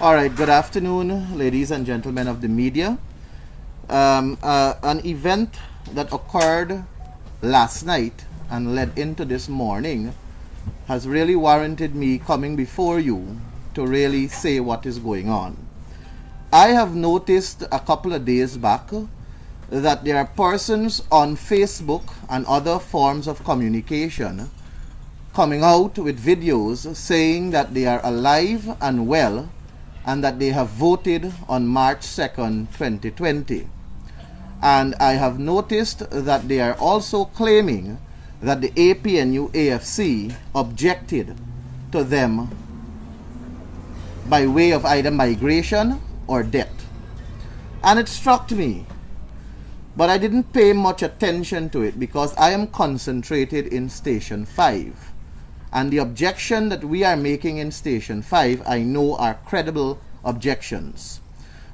All right, good afternoon, ladies and gentlemen of the media. An event that occurred last night and led into this morning has really warranted me coming before you to really say what is going on. I have noticed a couple of days back that there are persons on Facebook and other forms of communication coming out with videos saying that they are alive and well and that they have voted on March 2nd, 2020. And I have noticed that they are also claiming that the APNU AFC objected to them by way of either migration or death. And it struck me, but I didn't pay much attention to it because I am concentrated in Station 5. And the objection that we are making in Station 5, I know are credible objections.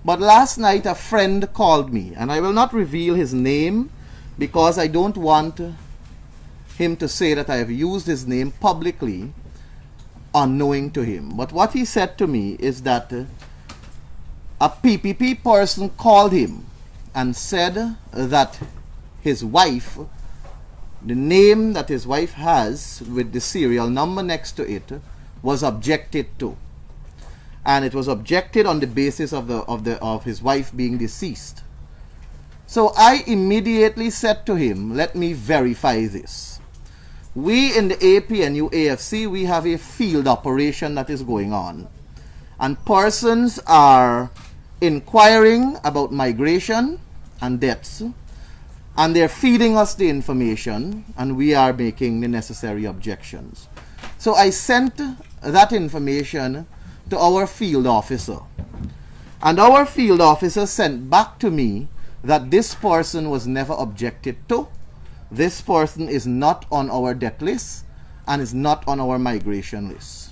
But last night a friend called me, and I will not reveal his name because I don't want him to say that I have used his name publicly unknowing to him. But what he said to me is that a PPP person called him and said that his wife, the name that his wife has with the serial number next to it, was objected to, and it was objected on the basis of his wife being deceased. So I immediately said to him, let me verify this. We in the APNU AFC, we have a field operation that is going on, and persons are inquiring about migration and deaths, and they're feeding us the information, and we are making the necessary objections. So I sent that information to our field officer, and our field officer sent back to me that this person was never objected to. This person is not on our death list and is not on our migration list.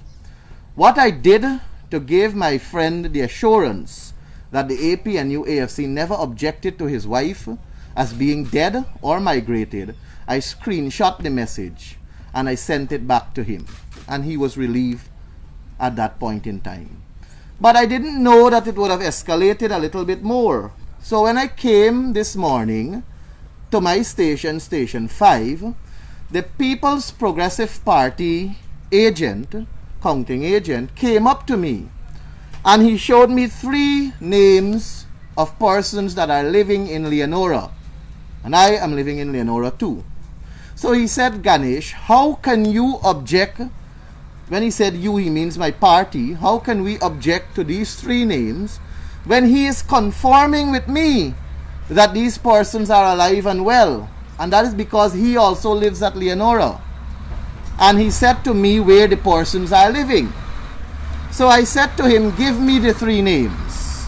What I did to give my friend the assurance that the APNU AFC never objected to his wife as being dead or migrated, I screenshot the message and I sent it back to him, and he was relieved at that point in time. But I didn't know that it would have escalated a little bit more. So when I came this morning to my station, Station 5, the People's Progressive Party agent, counting agent, came up to me and he showed me 3 names of persons that are living in Leonora. And I am living in Leonora too. So he said, Ganesh, how can you object? When he said you, he means my party. How can we object to these 3 names when he is confirming with me that these persons are alive and well? And that is because he also lives at Leonora. And he said to me where the persons are living. So I said to him, give me the 3 names.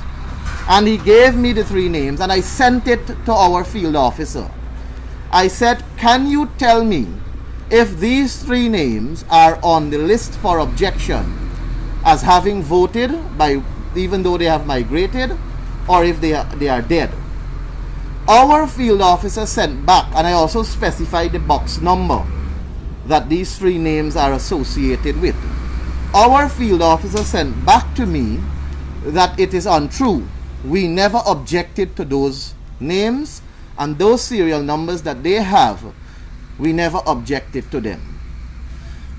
And he gave me the 3 names, and I sent it to our field officer. I said, can you tell me if these 3 names are on the list for objection as having voted by, even though they have migrated, or if they are dead? Our field officer sent back, and I also specified the box number that these 3 names are associated with. Our field officer sent back to me that it is untrue. We never objected to those names, and those serial numbers that they have, we never objected to them.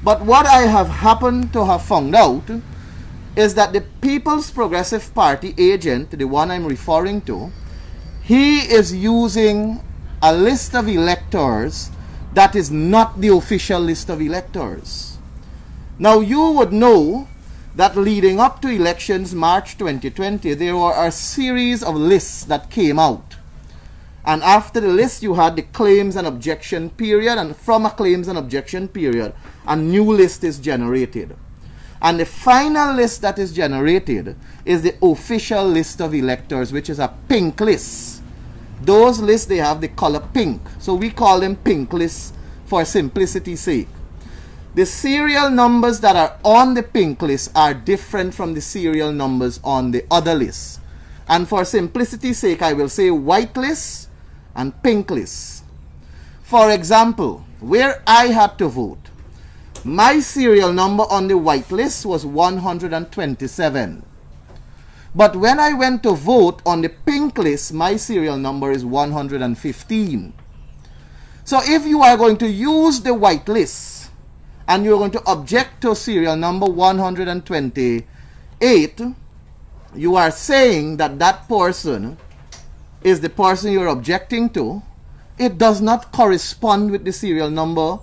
But what I have happened to have found out is that the People's Progressive Party agent, the one I'm referring to, he is using a list of electors that is not the official list of electors. Now you would know that leading up to elections March 2020, there were a series of lists that came out. And after the list, you had the claims and objection period, and from a claims and objection period, a new list is generated. And the final list that is generated is the official list of electors, which is a pink list. Those lists, they have the color pink. So we call them pink lists for simplicity's sake. The serial numbers that are on the pink list are different from the serial numbers on the other lists. And for simplicity's sake, I will say white list and pink list. For example, where I had to vote, my serial number on the white list was 127. But when I went to vote on the pink list, my serial number is 115. So if you are going to use the white list and you're going to object to serial number 128, you are saying that that person is the person you're objecting to. It does not correspond with the serial number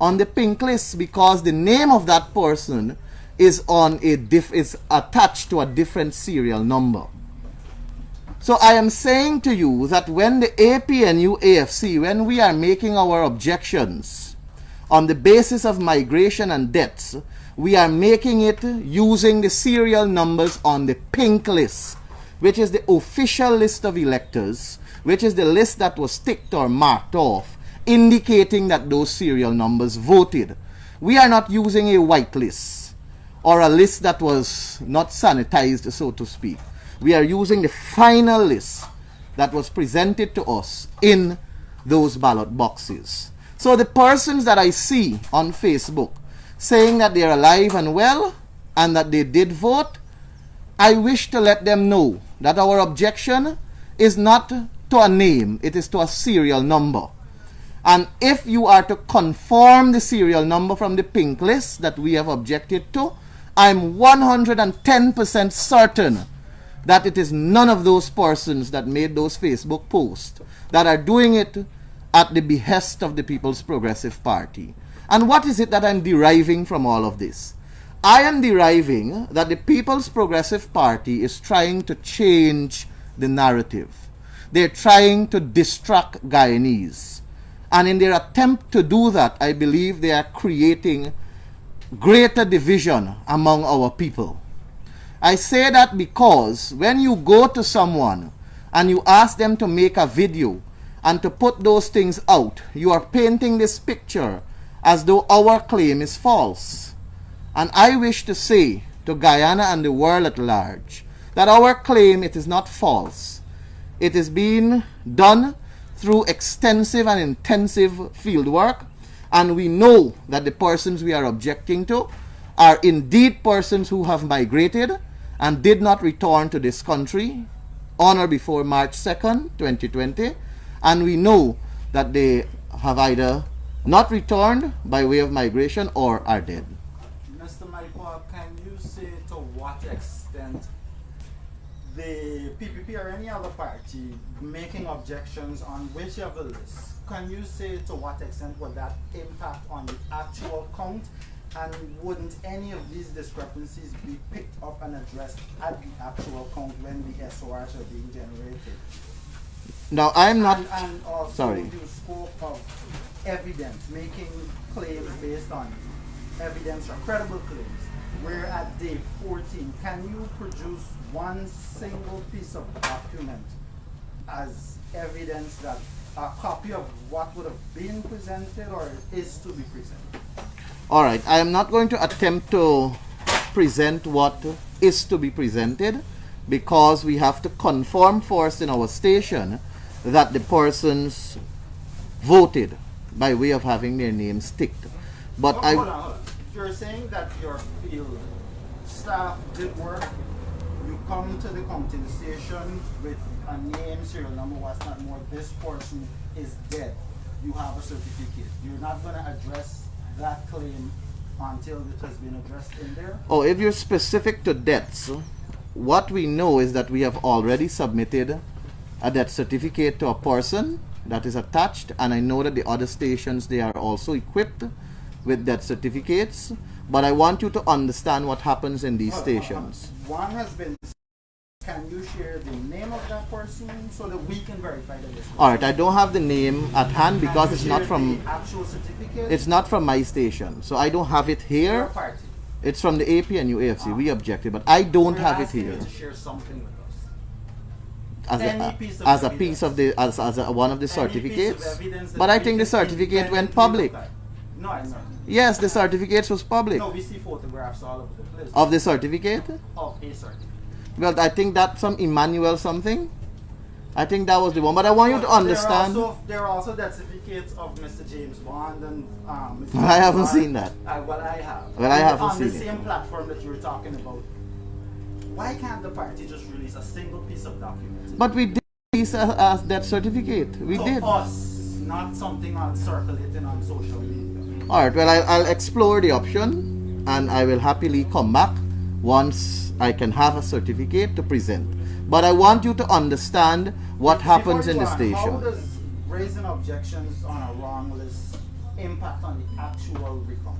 on the pink list because the name of that person is attached to a different serial number. So I am saying to you that when the APNU AFC, when we are making our objections on the basis of migration and deaths, we are making it using the serial numbers on the pink list, which is the official list of electors, which is the list that was ticked or marked off, indicating that those serial numbers voted. We are not using a white list or a list that was not sanitized, so to speak. We are using the final list that was presented to us in those ballot boxes. So the persons that I see on Facebook saying that they're alive and well and that they did vote, I wish to let them know that our objection is not to a name, it is to a serial number. And if you are to conform the serial number from the pink list that we have objected to, I'm 110% certain that it is none of those persons that made those Facebook posts that are doing it at the behest of the People's Progressive Party. And what is it that I'm deriving from all of this? I am deriving that the People's Progressive Party is trying to change the narrative. They're trying to distract Guyanese. And in their attempt to do that, I believe they are creating greater division among our people. I say that because when you go to someone and you ask them to make a video and to put those things out, you are painting this picture as though our claim is false. And I wish to say to Guyana and the world at large that our claim, it is not false. It is being done through extensive and intensive field work, and we know that the persons we are objecting to are indeed persons who have migrated and did not return to this country on or before March 2nd, 2020. And we know that they have either not returned by way of migration or are dead. Mr. Michael, can you say to what extent the PPP or any other party making objections on whichever list, can you say to what extent would that impact on the actual count? And wouldn't any of these discrepancies be picked up and addressed at the actual count when the SORs are being generated? Now, I'm not... And also sorry. you spoke of evidence, making claims based on evidence or credible claims. We're at day 14. Can you produce one single piece of document as evidence that a copy of what would have been presented or is to be presented? All right, I am not going to attempt to present what is to be presented because we have to confirm first in our station that the persons voted by way of having their names ticked. But hold on. You're saying that your field staff did work. You come to the counting station with a name, serial number, what's not more, this person is dead. You have a certificate. You're not going to address that claim until it has been addressed in there? Oh, if you're specific to deaths, what we know is that we have already submitted a death certificate to a person that is attached, and I know that the other stations, they are also equipped with death certificates, but I want you to understand what happens in these stations. One has been... Can you share the name of that person so that we can verify that this person? All right, I don't have the name at hand because it's not from the actual certificate. It's not from my station, so I don't have it here. Your party. It's from the APNU AFC. We objected, but I don't have it here. You to share something with As us. a piece of the one of the certificates. But I think the certificate went public. No, it's not. Yes, the certificates was public. No, we see photographs all over the place. Of the certificate? Of a certificate. Well, I think that's some Emmanuel something. I think that was the one. But I want you to understand. There are also certificates of Mr. James Bond and Mr. I haven't seen that. Well, I have. Well, I haven't seen it. On the same platform that you were talking about. Why can't the party just release a single piece of document? But we did release that certificate. We did. Us, not something on circulating on social media. Alright, well, I'll explore the option and I will happily come back once I can have a certificate to present. But I want you to understand what happens in the station. How does raising objections on a wrong list impact on the actual recount?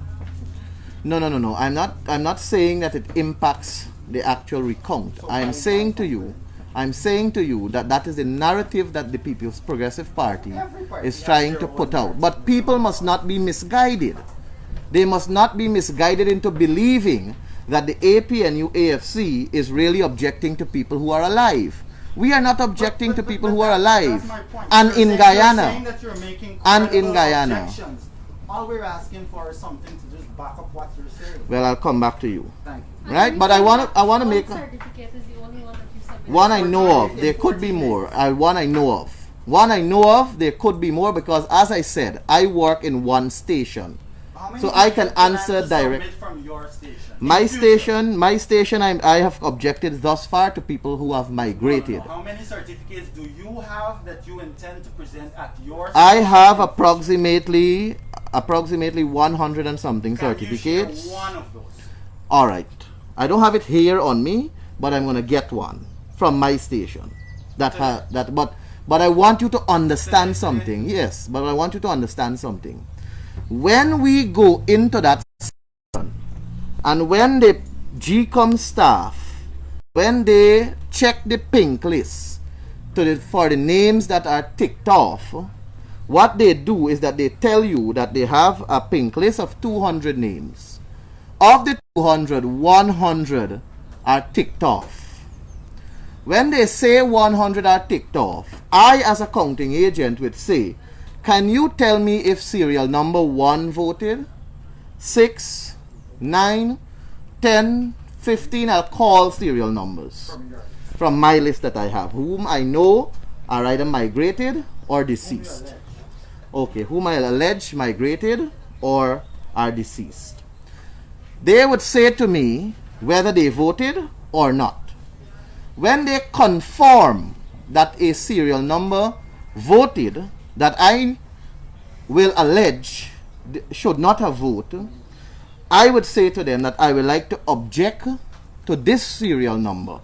No. I'm not saying that it impacts the actual recount. So I'm saying to you that that is the narrative that the People's Progressive Party is trying to put out. But people must not be misguided. They must not be misguided into believing that the APNU AFC is really objecting to people who are alive. We are not objecting to people who are alive. And in Guyana. And in Guyana. Objections. All we're asking for is something to just back up what you're saying. Well, I'll come back to you. Thank you. Right? But I want to make certificate is the only one that you submit. one I know of. There could be more. One I know of. One I know of. There could be more because, as I said, I work in one station, so I can answer direct. From your station. My station. I have objected thus far to people who have migrated. How many certificates do you have that you intend to present at your station? I have approximately 100 and something certificates. You share one of those? All right. I don't have it here on me, but I'm gonna get one from my station. But I want you to understand something. Yes, but I want you to understand something. When we go into that station, and when the GECOM staff, when they check the pink list for the names that are ticked off, what they do is that they tell you that they have a pink list of 200 names. Of the 200, 100 are ticked off. When they say 100 are ticked off, I as a counting agent would say, can you tell me if serial number 1 voted? 6, 9, 10, 15, I'll call serial numbers from my list that I have, whom I know are either migrated or deceased. Okay, whom I allege migrated or are deceased. They would say to me whether they voted or not. When they confirm that a serial number voted that I will allege should not have voted, I would say to them that I would like to object to this serial number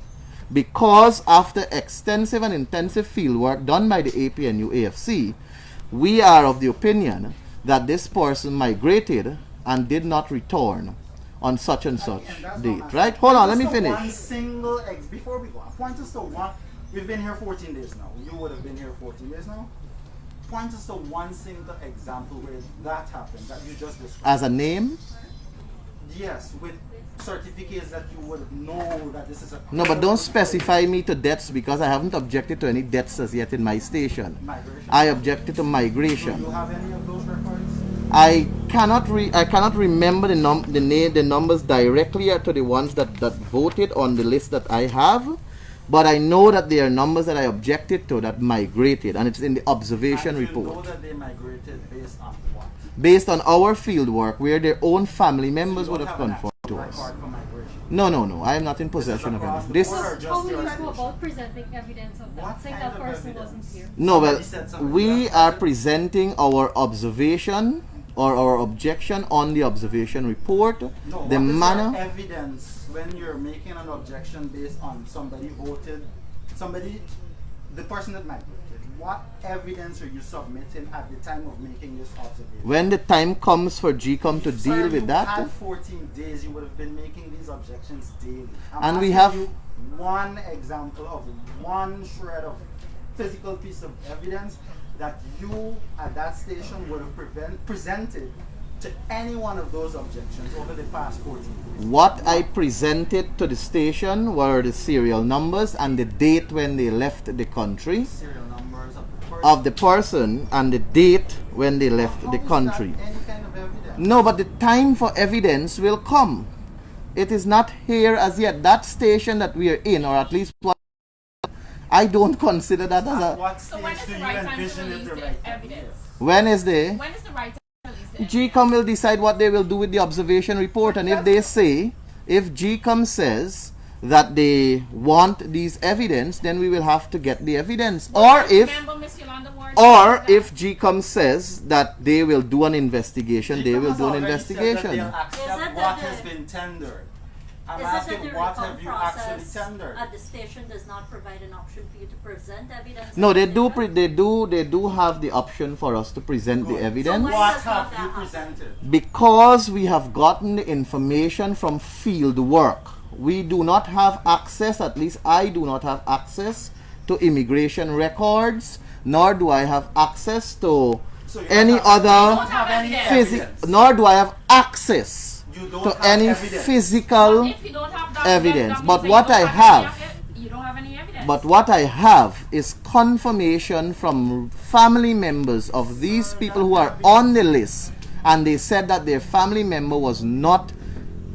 because after extensive and intensive field work done by the APNU AFC, we are of the opinion that this person migrated and did not return on such and such date. Right? Hold on, let me finish. Before we go on, point us to one. We've been here 14 days now. You would have been here 14 days now. Point us to one single example where that happened that you just described. As a name? Yes, with certificates that you would know that this is a... No, but don't specify me to deaths because I haven't objected to any deaths as yet in my station. Migration. I objected to migration. Do you have any of those records? I cannot remember the numbers directly to the ones that voted on the list that I have, but I know that there are numbers that I objected to that migrated, and it's in the observation report. You know that they migrated based on what? Based on our field work, where their own family members would have conformed to us. No, I am not in possession of any. This. How will you go about presenting evidence of that? Saying that person wasn't here. No, well, we are presenting our observation or our objection on the observation report. No, the manner. What is your evidence when you're making an objection based on somebody voted, the person that migrated? What evidence are you submitting at the time of making this observation? When the time comes for GECOM to deal with that. If you had 14 days, you would have been making these objections daily. And we have you one example of one shred of physical piece of evidence that you at that station would have presented to any one of those objections over the past 14 days. What I presented to the station were the serial numbers and the date when they left the country. Serial numbers of the person and the date when they left the country. Is that any kind of evidence? No, but the time for evidence will come. It is not here as yet. That station that we are in, or at least what I don't consider that as a. What So stage when is do the you right time envision to it release the the right time? evidence? When is the When is the right time to release the evidence? GECOM will decide what they will do with the observation report, and if they say, if GECOM says that they want these evidence, then we will have to get the evidence. Or if Remember, Miss Yolanda Ward Or said that- if GECOM says that they will do an investigation, they will do an investigation. They'll accept what has been tendered. I'm asking, what have you actually tendered? At the station does not provide an option for you to present evidence. No, they do have the option for us to present the Good. evidence. So What does have that you happen? presented? Because we have gotten the information from field work. We do not have access, at least I do not have access to immigration records, nor do I have access to So you any don't have other any physical, evidence. nor do I have access You don't to have any evidence. physical But if you don't have that, evidence. that But means what that I you don't have, you don't have any evidence. but what I have is confirmation from family members of these people who are on the list, and they said that their family member was not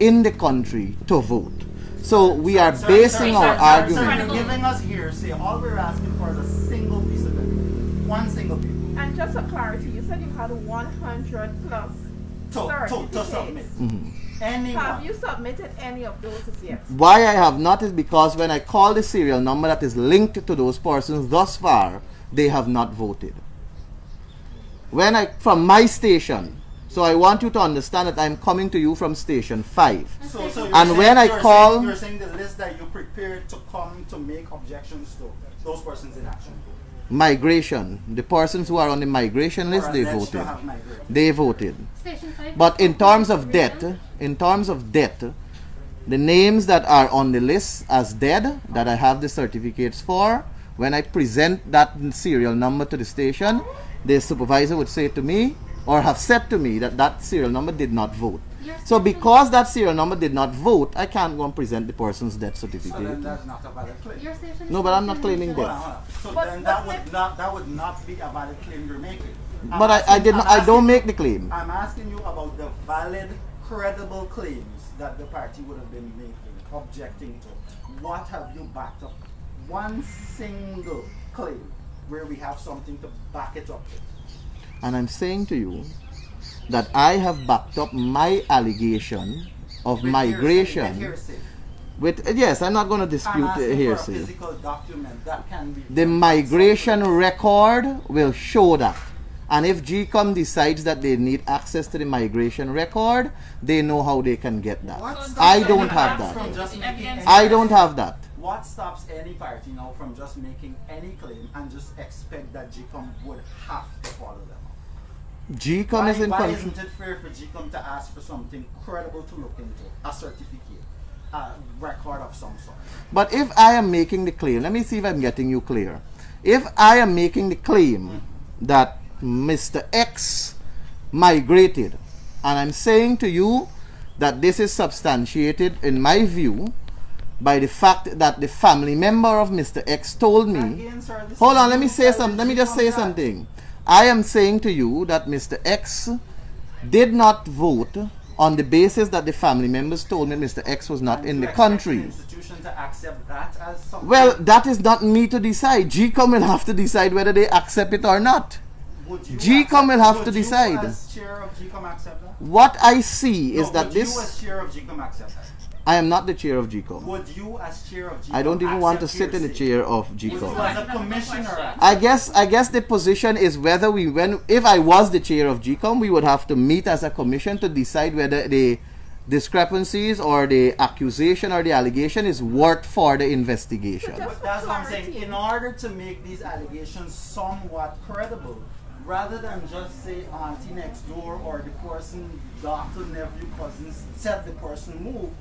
in the country to vote. So we are basing our argument. You're giving us hearsay. All we're asking for is a single piece of evidence. One single piece. And just for clarity, you said you had 100 plus To certificates. submit. Mm-hmm. Anyone. Have you submitted any of those as yet? Why I have not is because when I call the serial number that is linked to those persons thus far, they have not voted. When I, from my station, so I want you to understand that I'm coming to you from station 5. So you're And saying- when I you're call- saying, you're saying the list that you prepared to come to make objections to those persons in action. Migration, the persons who are on the migration list, Or they alleged to voted. have migrated. They voted. Station 5. But in terms of death, the names that are on the list as dead, that I have the certificates for, when I present that serial number to the station, the supervisor would say to me, or have said to me, that that serial number did not vote. So because that serial number did not vote, I can't go and present the person's death So then certificate. that's not a valid claim. Your station No, is but I'm not not claiming Hold death. on, hold on. So But then that wasn't would not be a valid claim you're making. But I did not. I don't make the claim. I'm asking you about the valid, credible claims that the party would have been making, objecting to. What have you backed up? One single claim where we have something to back it up with. And I'm saying to you that I have backed up my allegation of With migration hearsay. with, yes, I'm not going to I'm dispute asking for a hearsay. physical document that can be. The migration record will show that. And if GECOM decides that they need access to the migration record, they know how they can get that. What stops I any don't have party that. from just making any I don't have that. What stops any party now from just making any claim and just expect that GECOM would have to follow them? GECOM is in Why control. isn't it fair for GECOM to ask for something credible to look into? A certificate, a record of some sort. But if I am making the claim, let me see if I'm getting you clear. If I am making the claim that Mr. X migrated, and I'm saying to you that this is substantiated in my view by the fact that the family member of Mr. X told me. Again, sir, this Hold is on, let me you say telling something. Let me just GECOM say that. something. I am saying to you that Mr. X did not vote on the basis that the family members told me Mr. X was not And in you the expect country. an institution to accept that as something. Well, that is not me to decide. GECOM will have to decide whether they accept it or not. Would you GECOM will have to would you decide. as chair of GECOM accept that? What I see is No, that would you this. as chair of GECOM accept that? I am not the chair of GECOM. Would you as chair of GECOM I don't even want to accept sit in the hearsay? chair of Would you GECOM. as a commissioner I guess the position is whether if I was the chair of GECOM, we would have to meet as a commission to decide whether the discrepancies or the accusation or the allegation is worth for the investigation. But that's what I'm saying. In order to make these allegations somewhat credible, rather than just say auntie next door or the person, doctor, nephew, cousin, said the person moved,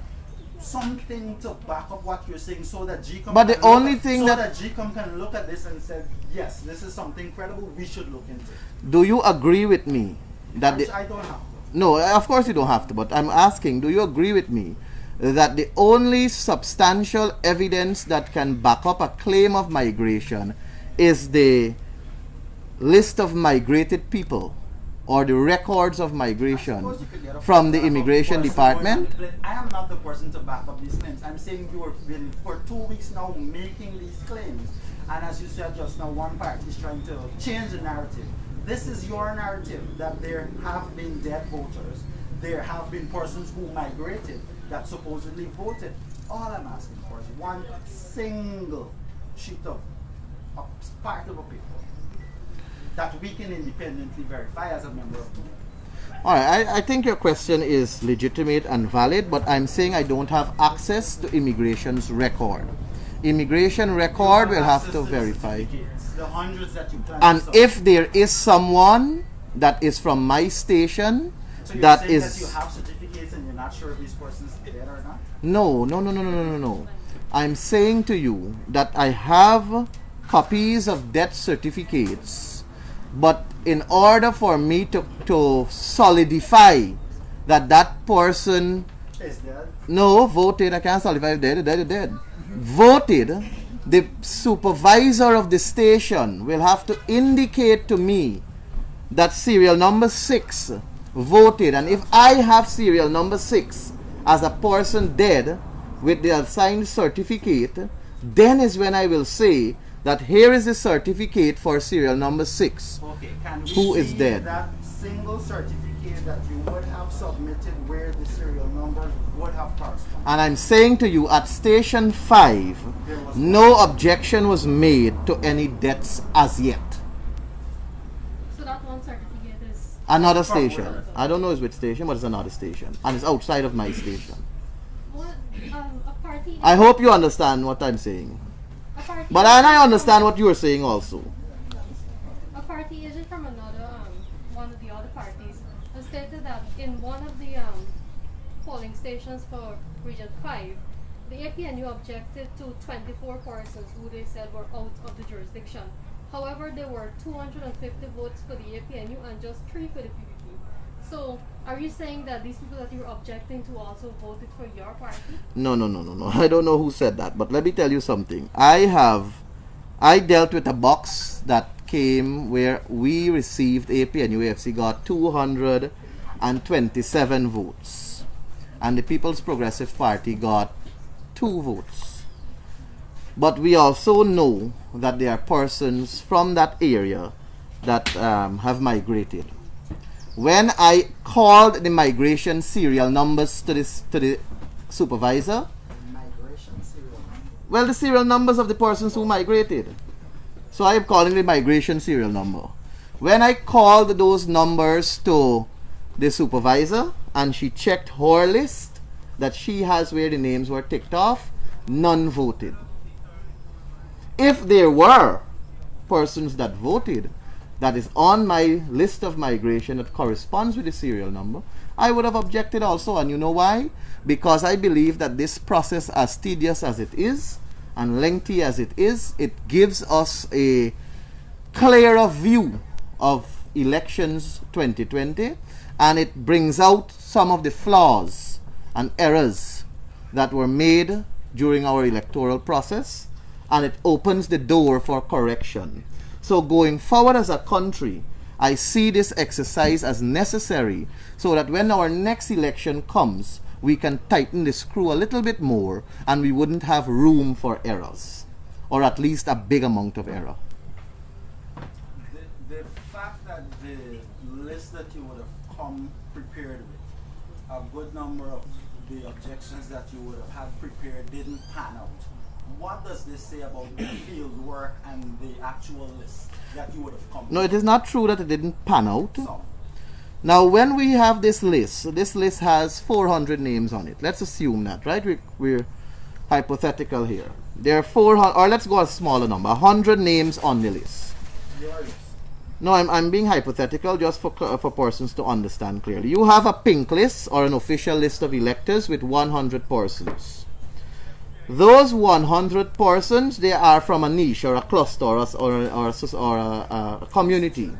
something to back up what you're saying so that GECOM But the can look only at- thing so that- GECOM can look at this and say, yes, this is something credible, we should look into it. Do you agree with me that the I don't have to. No, of course you don't have to, but I'm asking, do you agree with me that the only substantial evidence that can back up a claim of migration is the list of migrated people or the records of migration Suppose you could get a from the photograph of immigration person going on department. the plane. I am not the person to back up these claims. I'm saying you have been for 2 weeks now making these claims. And as you said just now, one party is trying to change the narrative. This is your narrative, that there have been dead voters. There have been persons who migrated that supposedly voted. All I'm asking for is one single sheet of a part of a paper that we can independently verify as a member of the board. All right, I think your question is legitimate and valid, but I'm saying I don't have access to immigration's record. Immigration record will have to verify. The hundreds that you plan And to if there is someone that is from my station so you're that saying is... that you have certificates and you're not sure if this person's dead or not? No. I'm saying to you that I have copies of death certificates, but in order for me to solidify that that person Is dead? voted, I can't solidify if dead. Voted, the supervisor of the station will have to indicate to me that serial number 6 voted, and if I have serial number 6 as a person dead with the assigned certificate, then is when I will say that here is the certificate for serial number 6. Okay, can we Who is see dead? that single certificate that you would have submitted where the serial numbers would have corresponded? And I'm saying to you, at station 5, no objection was made to any deaths as yet. So that one certificate is Another From station. where? I don't know which station, but it's another station. And it's outside of my station. what a party. I hope you understand what I'm saying. A party But I understand what you are saying also. A party agent from another one of the other parties has stated that in one of the polling stations for Region 5, the APNU objected to 24 persons who they said were out of the jurisdiction. However, there were 250 votes for the APNU and just 3 for the PPP. So, are you saying that these people that you're objecting to also voted for your party? No. I don't know who said that, but let me tell you something. I dealt with a box that came where we received, APNU AFC got 227 votes. And the People's Progressive Party got 2 votes. But we also know that there are persons from that area that have migrated. When I called the migration serial numbers to the supervisor, Migration serial number. well, the serial numbers of the persons who migrated. So I am calling the migration serial number. When I called those numbers to the supervisor and she checked her list that she has where the names were ticked off, none voted. If there were persons that voted that is on my list of migration that corresponds with the serial number, I would have objected also. And you know why? Because I believe that this process, as tedious as it is and lengthy as it is, it gives us a clearer view of elections 2020, and it brings out some of the flaws and errors that were made during our electoral process, and it opens the door for correction. So going forward as a country, I see this exercise as necessary so that when our next election comes, we can tighten the screw a little bit more and we wouldn't have room for errors, or at least a big amount of error. The fact that the list that you would have come prepared with, a good number of the objections that you would have had prepared didn't pan out. What does this say about the field work and the actual list that you would have come No, with? it is not true that it didn't pan out. Some. Now, when we have this list has 400 names on it. Let's assume that, right? We're hypothetical here. There are 400, or let's go a smaller number, 100 names on the list. Your list. No, I'm being hypothetical just for persons to understand clearly. You have a pink list or an official list of electors with 100 persons. Those 100 persons, they are from a niche or a cluster or a community.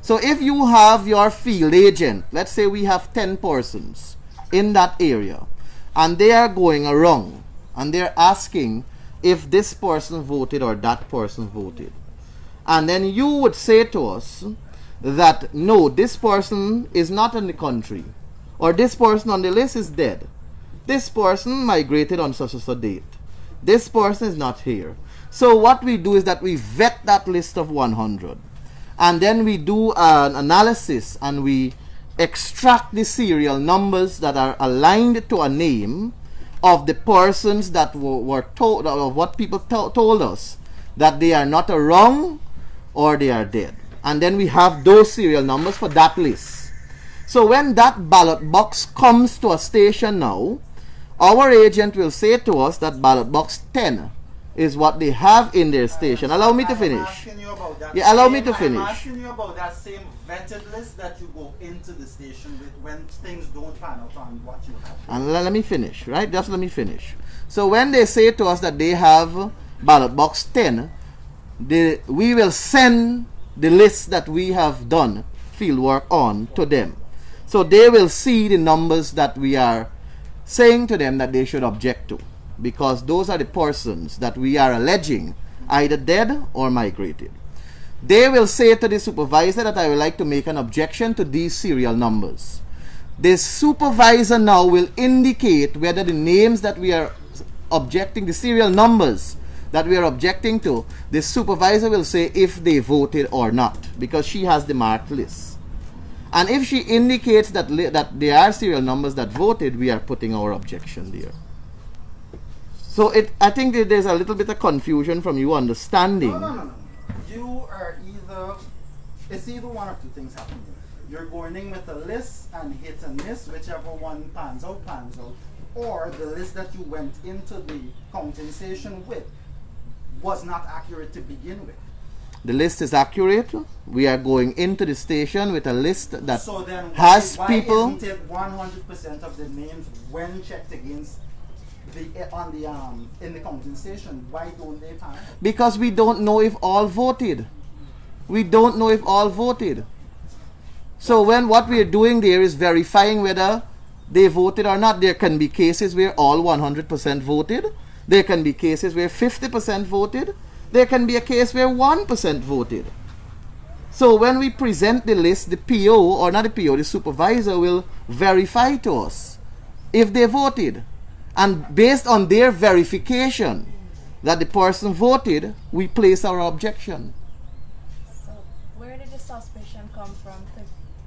So if you have your field agent, let's say we have 10 persons in that area, and they are going around and they're asking if this person voted or that person voted. And then you would say to us that no, this person is not in the country, or this person on the list is dead, this person migrated on such and such date, this person is not here. So what we do is that we vet that list of 100, and then we do an analysis and we extract the serial numbers that are aligned to a name of the persons that were told, of what people told us that they are not around or they are dead. And then we have those serial numbers for that list. So when that ballot box comes to a station now, our agent will say to us that ballot box 10 is what they have in their station. Allow me to finish. I'm asking you about that. Yeah, allow me to finish. I'm asking you about that same vetted list that you go into the station with when things don't pan out on what you have. And let me finish, right? Just let me finish. So when they say to us that they have ballot box 10, we will send the list that we have done field work on to them. So they will see the numbers that we are saying to them that they should object to, because those are the persons that we are alleging either dead or migrated. They will say to the supervisor that I would like to make an objection to these serial numbers. The supervisor now will indicate whether the names that we are objecting, the serial numbers that we are objecting to, the supervisor will say if they voted or not, because she has the marked list. And if she indicates that there are serial numbers that voted, we are putting our objection there. So I think that there's a little bit of confusion from you understanding. No. You are it's either one of two things happening. You're going in with a list and hit and miss, whichever one pans out, or the list that you went into the counting station with was not accurate to begin with. The list is accurate. We are going into the station with a list that so then has why people. Isn't it 100% of the names when checked against in the counting station? Why don't they pan? Because we don't know if all voted. We don't know if all voted. So what we are doing there is verifying whether they voted or not. There can be cases where all 100% voted. There can be cases where 50% voted. There can be a case where 1% voted. So when we present the list, the PO, or not the PO, the supervisor will verify to us if they voted. And based on their verification that the person voted, we place our objection. So where did the suspicion come from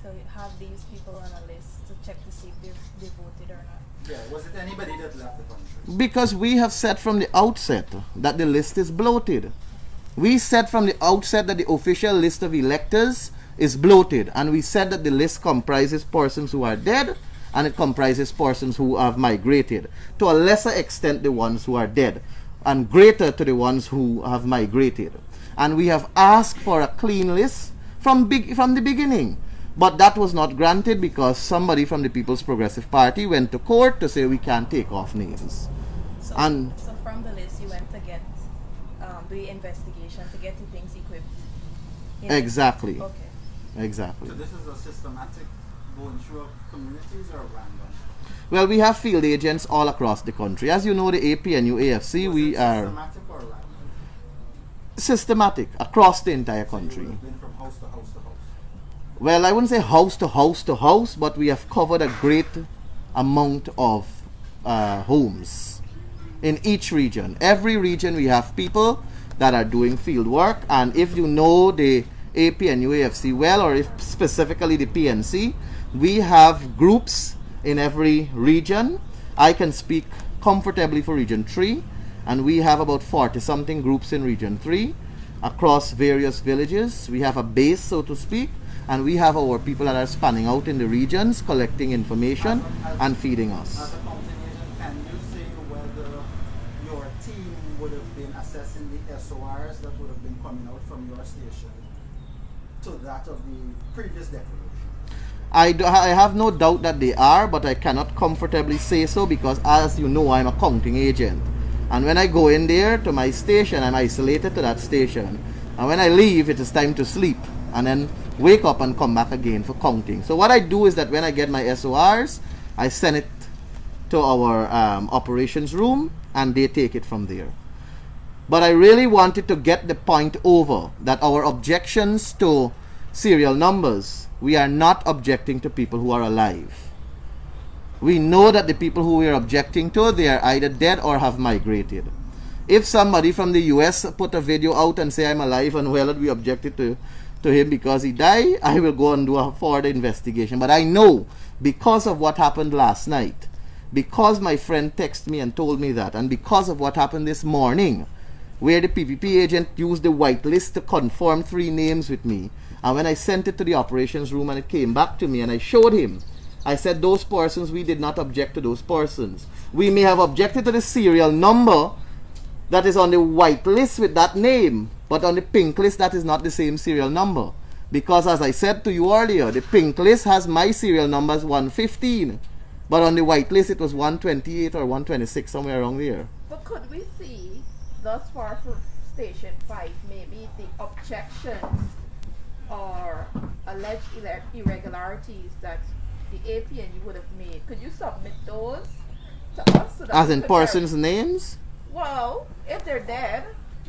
to have these people on a list to check to see if they voted or not? Yeah, was it anybody that left the country? Because we have said from the outset that the list is bloated. We said from the outset that the official list of electors is bloated. And we said that the list comprises persons who are dead, and it comprises persons who have migrated. To a lesser extent, the ones who are dead, and greater to the ones who have migrated. And we have asked for a clean list from the beginning. But that was not granted because somebody from the People's Progressive Party went to court to say we can't take off names. So from the list you went to get the investigation to get the things equipped. Exactly. Okay. Exactly. So this is a systematic going through of communities or random? Well, we have field agents all across the country. As you know, the APNU AFC, we are systematic or random? Systematic across the entire country. So you have been from house to house to house? Well, I wouldn't say house to house to house, but we have covered a great amount of homes in each region. Every region we have people that are doing field work, and if you know the APNU AFC well, or if specifically the PNC, we have groups in every region. I can speak comfortably for Region 3, and we have about 40-something groups in Region 3 across various villages. We have a base, so to speak, and we have our people that are spanning out in the regions, collecting information and feeding us. As a counting agent, can you say whether your team would have been assessing the SORs that would have been coming out from your station to that of the previous declaration? I have no doubt that they are, but I cannot comfortably say so because, as you know, I'm a counting agent. And when I go in there to my station, I'm isolated to that station. And when I leave, it is time to sleep and then wake up and come back again for counting. So what I do is that when I get my SORs, I send it to our operations room and they take it from there. But I really wanted to get the point over that our objections to serial numbers, we are not objecting to people who are alive. We know that the people who we are objecting to, they are either dead or have migrated. If somebody from the US put a video out and say I'm alive and well, we objected to him because he died, I will go and do a further investigation. But I know, because of what happened last night, because my friend texted me and told me that, and because of what happened this morning, where the PPP agent used the white list to confirm 3 names with me, and when I sent it to the operations room and it came back to me and I showed him, I said those persons, we did not object to those persons. We may have objected to the serial number that is on the white list with that name, but on the pink list that is not the same serial number. Because as I said to you earlier, the pink list has my serial number as 115, but on the white list it was 128 or 126, somewhere around there. But could we see thus far for Station 5 maybe the objections or alleged irregularities that the APNU would have made? Could you submit those to us? So that As in persons' names? Well, if they're dead.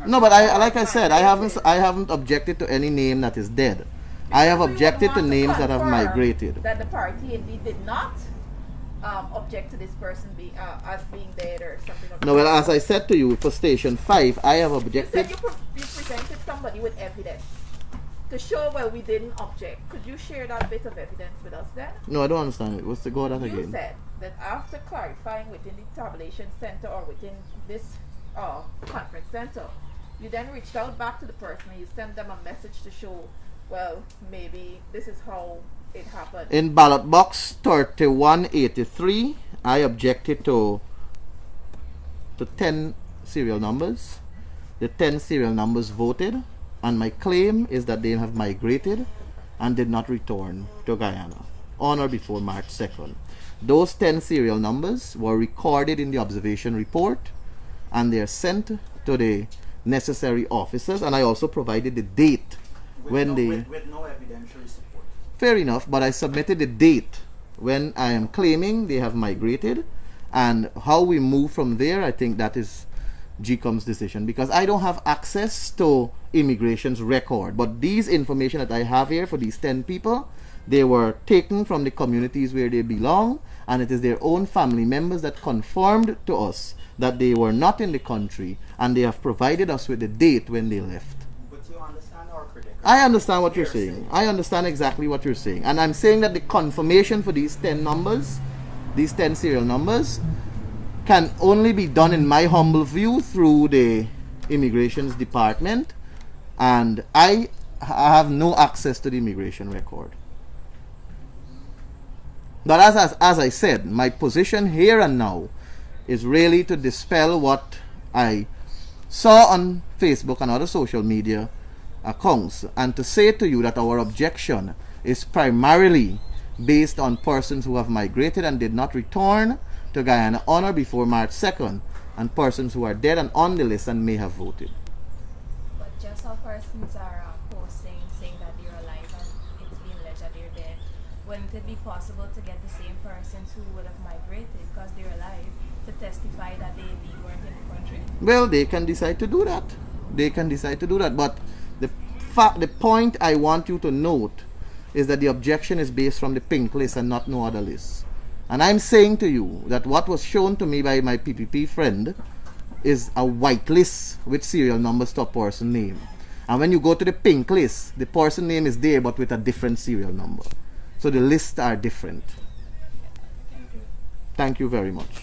No, but like I said, I haven't objected to any name that is dead. I have objected to names that have migrated. That the party indeed did not object to this person as being dead or something like that. No, well, as I said to you, for Station 5, I have objected. You said you presented somebody with evidence to show, well, we didn't object. Could you share that bit of evidence with us then? No, I don't understand it. What's the go that again? You said that after clarifying within the tabulation center or within this conference center, you then reached out back to the person and you sent them a message to show, well, maybe this is how it happened. In ballot box 3183, I objected to 10 serial numbers. The 10 serial numbers voted, and my claim is that they have migrated and did not return to Guyana on or before March 2nd. Those 10 serial numbers were recorded in the observation report, and they are sent to the necessary officers, and I also provided the date with no evidentiary support. Fair enough, but I submitted the date when I am claiming they have migrated, and how we move from there, I think that is GECOM's decision, because I don't have access to immigration's record. But these information that I have here for these 10 people, they were taken from the communities where they belong, and it is their own family members that confirmed to us that they were not in the country, and they have provided us with the date when they left. But you understand our predicament. I understand what you're saying. I understand exactly what you're saying. And I'm saying that the confirmation for these 10 numbers, these 10 serial numbers, can only be done, in my humble view, through the immigrations department, and I have no access to the immigration record. But as I said, my position here and now is really to dispel what I saw on Facebook and other social media accounts, and to say to you that our objection is primarily based on persons who have migrated and did not return to Guyana on or before March 2nd, and persons who are dead and on the list and may have voted. But just how persons are posting saying that they're alive and it's being alleged that they're dead, wouldn't it be possible to get the same persons who would have migrated because they're alive to testify that they weren't in the country? Well, they can decide to do that. They can decide to do that. But the point I want you to note is that the objection is based from the pink list and not no other list. And I'm saying to you that what was shown to me by my PPP friend is a white list with serial numbers to a person name. And when you go to the pink list, the person name is there but with a different serial number. So the lists are different. Thank you very much.